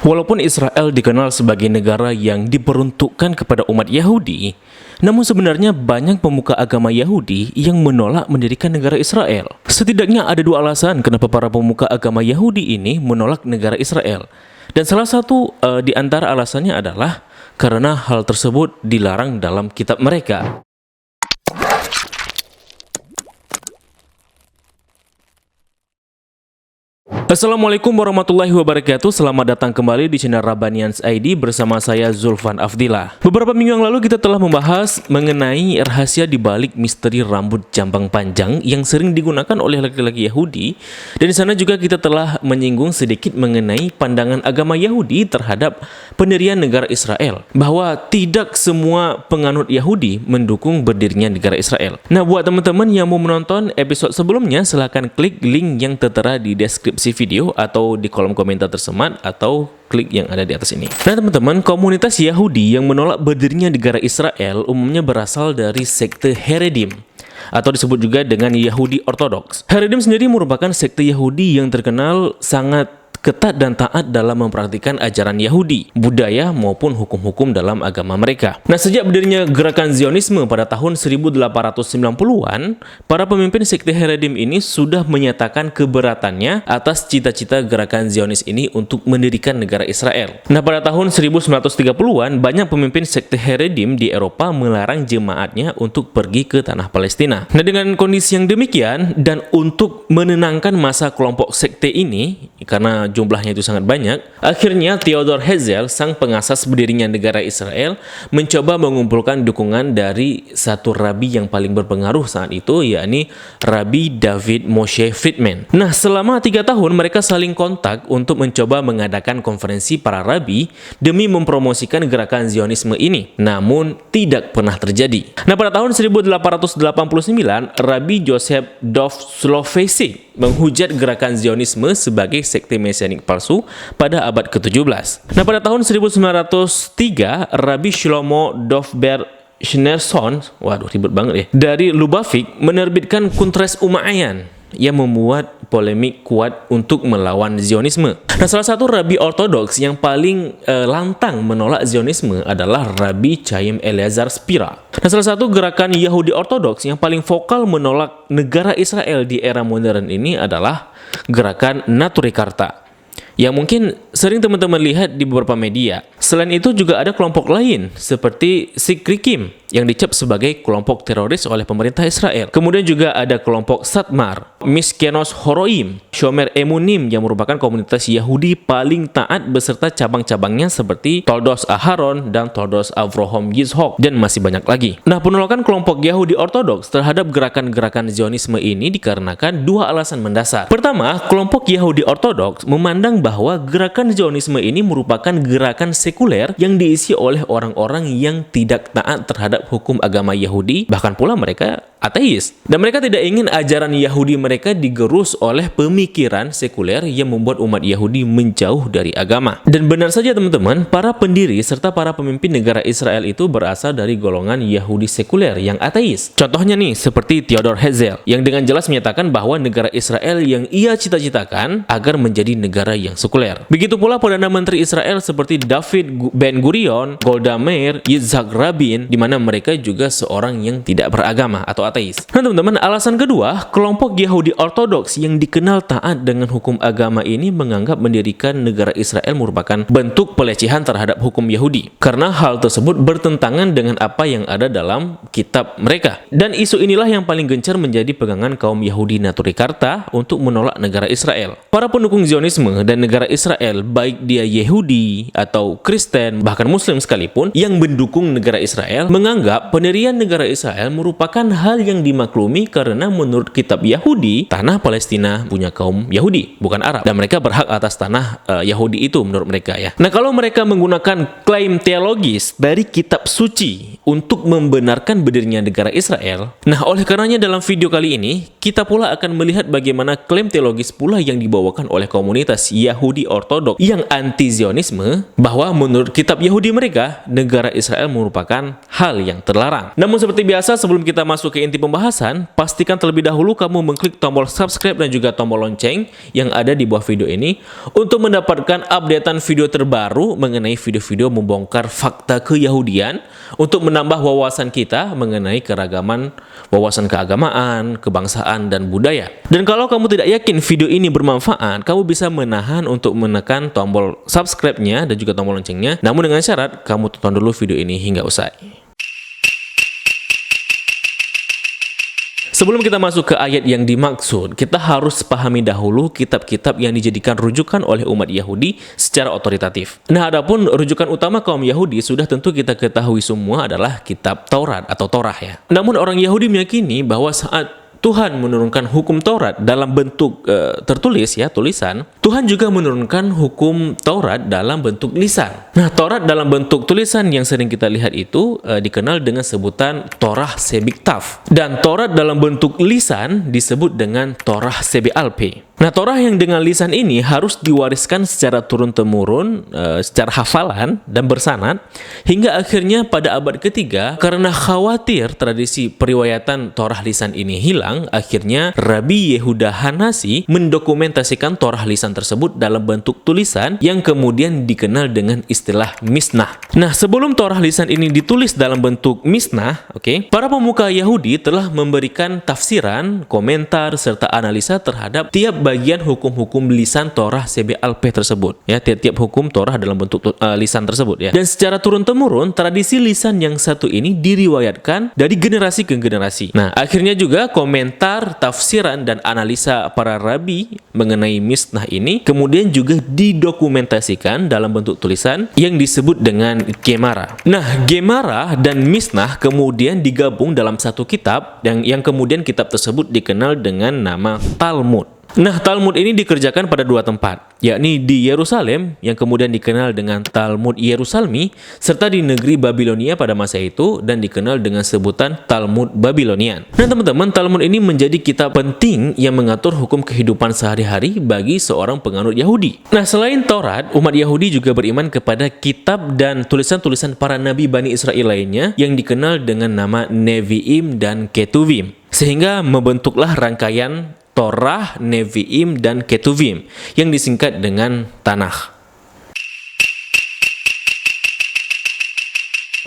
Walaupun Israel dikenal sebagai negara yang diperuntukkan kepada umat Yahudi, namun sebenarnya banyak pemuka agama Yahudi yang menolak mendirikan negara Israel. Setidaknya ada dua alasan kenapa para pemuka agama Yahudi ini menolak negara Israel. Dan salah satu di antara alasannya adalah karena hal tersebut dilarang dalam kitab mereka. Assalamualaikum warahmatullahi wabarakatuh. Selamat datang kembali di channel Rabbanians ID bersama saya Zulfan Afdillah. Beberapa minggu yang lalu kita telah membahas mengenai rahasia di balik misteri rambut jambang panjang yang sering digunakan oleh laki-laki Yahudi. Dan di sana juga kita telah menyinggung sedikit mengenai pandangan agama Yahudi terhadap pendirian negara Israel, bahwa tidak semua penganut Yahudi mendukung berdirinya negara Israel. Nah, buat teman-teman yang mau menonton episode sebelumnya, silahkan klik link yang tertera di deskripsi video atau di kolom komentar tersemat, atau klik yang ada di atas ini. Nah teman-teman, komunitas Yahudi yang menolak berdirinya negara Israel umumnya berasal dari sekte Haredim, atau disebut juga dengan Yahudi Ortodoks. Haredim sendiri merupakan sekte Yahudi yang terkenal sangat ketat dan taat dalam mempraktikkan ajaran Yahudi, budaya maupun hukum-hukum dalam agama mereka. Nah, sejak berdirinya gerakan Zionisme pada tahun 1890-an, para pemimpin sekte Haredim ini sudah menyatakan keberatannya atas cita-cita gerakan Zionis ini untuk mendirikan negara Israel. Nah, pada tahun 1930-an, banyak pemimpin sekte Haredim di Eropa melarang jemaatnya untuk pergi ke tanah Palestina. Nah, dengan kondisi yang demikian dan untuk menenangkan masa kelompok sekte ini, karena jumlahnya itu sangat banyak, akhirnya Theodor Herzl, sang pengasas berdirinya negara Israel, mencoba mengumpulkan dukungan dari satu rabi yang paling berpengaruh saat itu, yakni Rabbi David Moshe Friedman. Nah, selama 3 tahun mereka saling kontak untuk mencoba mengadakan konferensi para rabi demi mempromosikan gerakan Zionisme ini, namun tidak pernah terjadi. Nah, pada tahun 1889, Rabbi Joseph Dov Slovesik menghujat gerakan Zionisme sebagai sekte mesianik palsu pada abad ke-17. Nah, pada tahun 1903, Rabbi Shlomo Dovber Schneerson, waduh ribet banget ya, dari Lubavitch menerbitkan Kuntres Umayyan yang membuat polemik kuat untuk melawan Zionisme. Nah, salah satu Rabi Ortodoks yang paling lantang menolak Zionisme adalah Rabbi Chaim Eleazar Spira. Nah, salah satu gerakan Yahudi Ortodoks yang paling vokal menolak negara Israel di era modern ini adalah gerakan Naturikarta, yang mungkin sering teman-teman lihat di beberapa media. Selain itu juga ada kelompok lain seperti Sikrikim yang dicap sebagai kelompok teroris oleh pemerintah Israel. Kemudian juga ada kelompok Satmar, Miskenos Horoim, Shomer Emunim yang merupakan komunitas Yahudi paling taat beserta cabang-cabangnya seperti Toldos Aharon dan Toldos Avraham Yitzhak, dan masih banyak lagi. Nah, penolakan kelompok Yahudi Ortodoks terhadap gerakan-gerakan Zionisme ini dikarenakan dua alasan mendasar. Pertama, kelompok Yahudi Ortodoks memandang bahwa gerakan Zionisme ini merupakan gerakan sekuler yang diisi oleh orang-orang yang tidak taat terhadap hukum agama Yahudi, bahkan pula mereka ateis. Dan mereka tidak ingin ajaran Yahudi mereka digerus oleh pemikiran sekuler yang membuat umat Yahudi menjauh dari agama. Dan benar saja teman-teman, para pendiri serta para pemimpin negara Israel itu berasal dari golongan Yahudi sekuler yang ateis. Contohnya nih, seperti Theodor Herzl, yang dengan jelas menyatakan bahwa negara Israel yang ia cita-citakan agar menjadi negara yang sekuler. Begitu pula Perdana Menteri Israel seperti David Ben Gurion, Golda Meir, Yitzhak Rabin, di mana mereka juga seorang yang tidak beragama atau ateis. Nah teman-teman, alasan kedua, kelompok Yahudi Ortodoks yang dikenal taat dengan hukum agama ini menganggap mendirikan negara Israel merupakan bentuk pelecehan terhadap hukum Yahudi, karena hal tersebut bertentangan dengan apa yang ada dalam kitab mereka. Dan isu inilah yang paling gencar menjadi pegangan kaum Yahudi Naturikarta untuk menolak negara Israel. Para pendukung Zionisme dan negara Israel, baik dia Yahudi atau Kristen, bahkan Muslim sekalipun, yang mendukung negara Israel menganggap pendirian negara Israel merupakan hal yang dimaklumi karena menurut kitab Yahudi, tanah Palestina punya kaum Yahudi, bukan Arab, dan mereka berhak atas tanah Yahudi itu menurut mereka ya. Nah, kalau mereka menggunakan klaim teologis dari kitab suci untuk membenarkan berdirinya negara Israel, nah oleh karenanya dalam video kali ini kita pula akan melihat bagaimana klaim teologis pula yang dibawakan oleh komunitas Yahudi Ortodoks yang anti Zionisme, bahwa menurut kitab Yahudi mereka negara Israel merupakan hal yang terlarang. Namun seperti biasa, sebelum kita masuk ke inti pembahasan, pastikan terlebih dahulu kamu mengklik tombol subscribe dan juga tombol lonceng yang ada di bawah video ini untuk mendapatkan updatean video terbaru mengenai video-video membongkar fakta keyahudian untuk menambah wawasan kita mengenai keragaman wawasan keagamaan, kebangsaan, dan budaya. Dan kalau kamu tidak yakin video ini bermanfaat, kamu bisa menahan untuk menekan tombol subscribe-nya dan juga tombol loncengnya. Namun dengan syarat kamu tonton dulu video ini hingga usai. Sebelum kita masuk ke ayat yang dimaksud, kita harus pahami dahulu kitab-kitab yang dijadikan rujukan oleh umat Yahudi secara otoritatif. Nah, adapun rujukan utama kaum Yahudi sudah tentu kita ketahui semua adalah kitab Taurat atau Torah ya. Namun orang Yahudi meyakini bahwa saat Tuhan menurunkan hukum Taurat dalam bentuk tertulis ya, tulisan, Tuhan juga menurunkan hukum Taurat dalam bentuk lisan. Nah, Taurat dalam bentuk tulisan yang sering kita lihat itu dikenal dengan sebutan Torah Sebiktav, dan Taurat dalam bentuk lisan disebut dengan Torah Sebealpeh. Nah, Torah yang dengan lisan ini harus diwariskan secara turun-temurun, secara hafalan dan bersanad, hingga akhirnya pada abad ketiga, karena khawatir tradisi periwayatan Torah lisan ini hilang, akhirnya Rabbi Yehuda Hanasi mendokumentasikan Torah lisan tersebut dalam bentuk tulisan yang kemudian dikenal dengan istilah Mishnah. Nah, sebelum Torah lisan ini ditulis dalam bentuk Mishnah, para pemuka Yahudi telah memberikan tafsiran, komentar, serta analisa terhadap tiap bagian hukum-hukum lisan Torah Sebealpeh tersebut ya, tiap-tiap hukum Torah dalam bentuk lisan tersebut ya. Dan secara turun-temurun tradisi lisan yang satu ini diriwayatkan dari generasi ke generasi. Nah, akhirnya juga komentar, tafsiran, dan analisa para rabi mengenai Mishnah ini kemudian juga didokumentasikan dalam bentuk tulisan yang disebut dengan Gemara. Nah, Gemara dan Mishnah kemudian digabung dalam satu kitab yang kemudian kitab tersebut dikenal dengan nama Talmud. Nah, Talmud ini dikerjakan pada dua tempat, yakni di Yerusalem yang kemudian dikenal dengan Talmud Yerusalmi, serta di negeri Babilonia pada masa itu dan dikenal dengan sebutan Talmud Babilonian. Nah, teman-teman, Talmud ini menjadi kitab penting yang mengatur hukum kehidupan sehari-hari bagi seorang penganut Yahudi. Nah, selain Taurat, umat Yahudi juga beriman kepada kitab dan tulisan-tulisan para nabi Bani Israel lainnya yang dikenal dengan nama Nevi'im dan Ketuvim, sehingga membentuklah rangkaian Torah, Nevi'im, dan Ketuvim yang disingkat dengan Tanakh.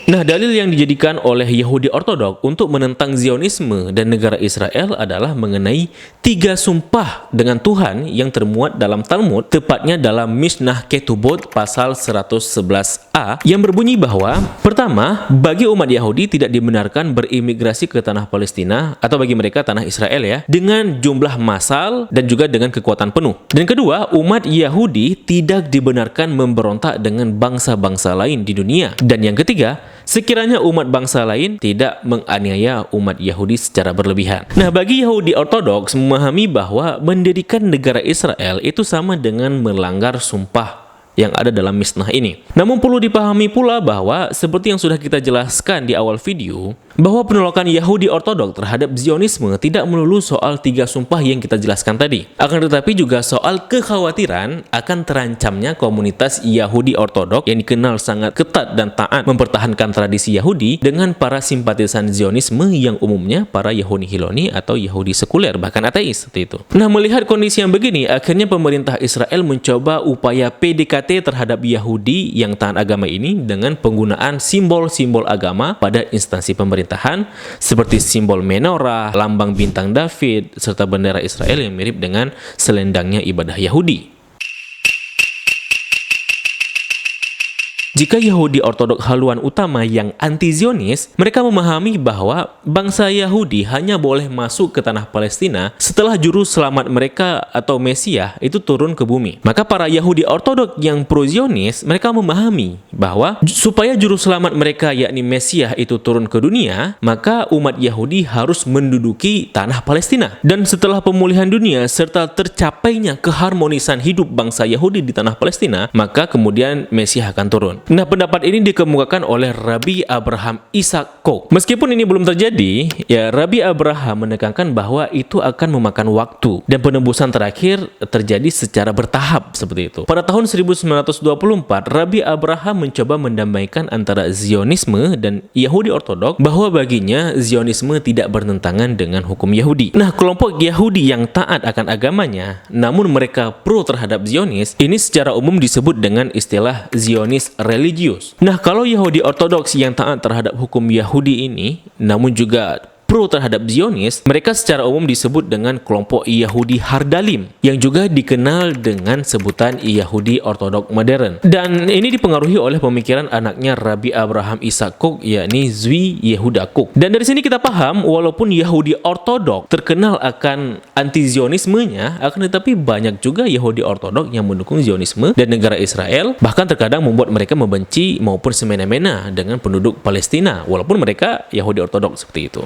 Nah, dalil yang dijadikan oleh Yahudi Ortodok untuk menentang Zionisme dan negara Israel adalah mengenai 3 sumpah dengan Tuhan yang termuat dalam Talmud, tepatnya dalam Mishnah Ketubot pasal 111a yang berbunyi bahwa pertama, bagi umat Yahudi tidak dibenarkan berimigrasi ke tanah Palestina atau bagi mereka tanah Israel ya, dengan jumlah massal dan juga dengan kekuatan penuh. Dan kedua, umat Yahudi tidak dibenarkan memberontak dengan bangsa-bangsa lain di dunia. Dan yang ketiga, sekiranya umat bangsa lain tidak menganiaya umat Yahudi secara berlebihan. Nah, bagi Yahudi Ortodoks memahami bahwa mendirikan negara Israel itu sama dengan melanggar sumpah yang ada dalam Mishnah ini. Namun perlu dipahami pula bahwa seperti yang sudah kita jelaskan di awal video, bahwa penolakan Yahudi Ortodok terhadap Zionisme tidak melulu soal 3 sumpah yang kita jelaskan tadi. Akan tetapi juga soal kekhawatiran akan terancamnya komunitas Yahudi Ortodok yang dikenal sangat ketat dan taat mempertahankan tradisi Yahudi dengan para simpatisan Zionisme yang umumnya para Yahudi Hiloni atau Yahudi sekuler, bahkan ateis seperti itu. Nah, melihat kondisi yang begini, akhirnya pemerintah Israel mencoba upaya PDKT terhadap Yahudi yang taat agama ini dengan penggunaan simbol-simbol agama pada instansi pemerintahan seperti simbol menorah, lambang bintang David, serta bendera Israel yang mirip dengan selendangnya ibadah Yahudi. Jika Yahudi Ortodok haluan utama yang anti-Zionis, mereka memahami bahwa bangsa Yahudi hanya boleh masuk ke tanah Palestina setelah juru selamat mereka atau Mesias itu turun ke bumi. Maka para Yahudi Ortodok yang pro-Zionis, mereka memahami bahwa supaya juru selamat mereka yakni Mesias itu turun ke dunia, maka umat Yahudi harus menduduki tanah Palestina. Dan setelah pemulihan dunia serta tercapainya keharmonisan hidup bangsa Yahudi di tanah Palestina, maka kemudian Mesias akan turun. Nah, pendapat ini dikemukakan oleh Rabbi Abraham Isaac Kook. Meskipun ini belum terjadi, ya Rabbi Abraham menekankan bahwa itu akan memakan waktu dan penembusan terakhir terjadi secara bertahap seperti itu. Pada tahun 1924, Rabbi Abraham mencoba mendamaikan antara Zionisme dan Yahudi Ortodok bahwa baginya Zionisme tidak bertentangan dengan hukum Yahudi. Nah, kelompok Yahudi yang taat akan agamanya, namun mereka pro terhadap Zionis, ini secara umum disebut dengan istilah Zionis religius. Nah, kalau Yahudi Ortodoks yang taat terhadap hukum Yahudi ini, namun juga pro terhadap Zionis, mereka secara umum disebut dengan kelompok Yahudi Hardalim, yang juga dikenal dengan sebutan Yahudi Ortodok modern. Dan ini dipengaruhi oleh pemikiran anaknya Rabbi Abraham Isaac Kook, yakni Zvi Yehuda Kook. Dan dari sini kita paham, walaupun Yahudi Ortodok terkenal akan anti-Zionismenya, akan tetapi banyak juga Yahudi Ortodok yang mendukung Zionisme dan negara Israel, bahkan terkadang membuat mereka membenci maupun semena-mena dengan penduduk Palestina, walaupun mereka Yahudi Ortodok seperti itu.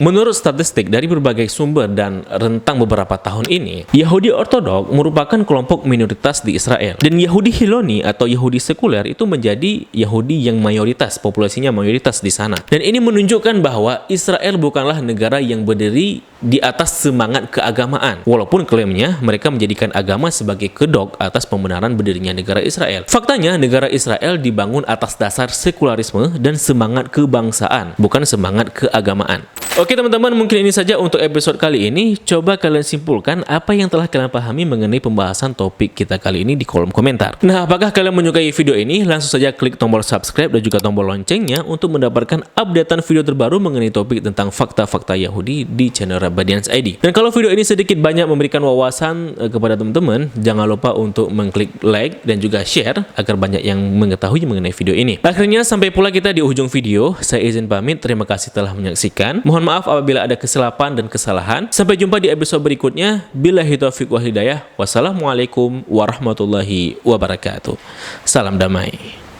Menurut statistik dari berbagai sumber dan rentang beberapa tahun ini, Yahudi Ortodok merupakan kelompok minoritas di Israel. Dan Yahudi Hiloni atau Yahudi sekuler itu menjadi Yahudi yang mayoritas, populasinya mayoritas di sana. Dan ini menunjukkan bahwa Israel bukanlah negara yang berdiri di atas semangat keagamaan. Walaupun klaimnya mereka menjadikan agama sebagai kedok atas pembenaran berdirinya negara Israel. Faktanya, negara Israel dibangun atas dasar sekularisme dan semangat kebangsaan, bukan semangat keagamaan. Oke teman-teman, mungkin ini saja untuk episode kali ini. Coba kalian simpulkan apa yang telah kalian pahami mengenai pembahasan topik kita kali ini di kolom komentar. Nah, apakah kalian menyukai video ini? Langsung saja klik tombol subscribe dan juga tombol loncengnya untuk mendapatkan updatean video terbaru mengenai topik tentang fakta-fakta Yahudi di channel Rabbanians ID. Dan kalau video ini sedikit banyak memberikan wawasan kepada teman-teman, jangan lupa untuk mengklik like dan juga share agar banyak yang mengetahui mengenai video ini. Akhirnya sampai pula kita di ujung video. Saya izin pamit, terima kasih telah menyaksikan. Mohon maaf apabila ada kesilapan dan kesalahan. Sampai jumpa di episode berikutnya. Billahi taufiq wal hidayah. Wassalamualaikum warahmatullahi wabarakatuh. Salam damai.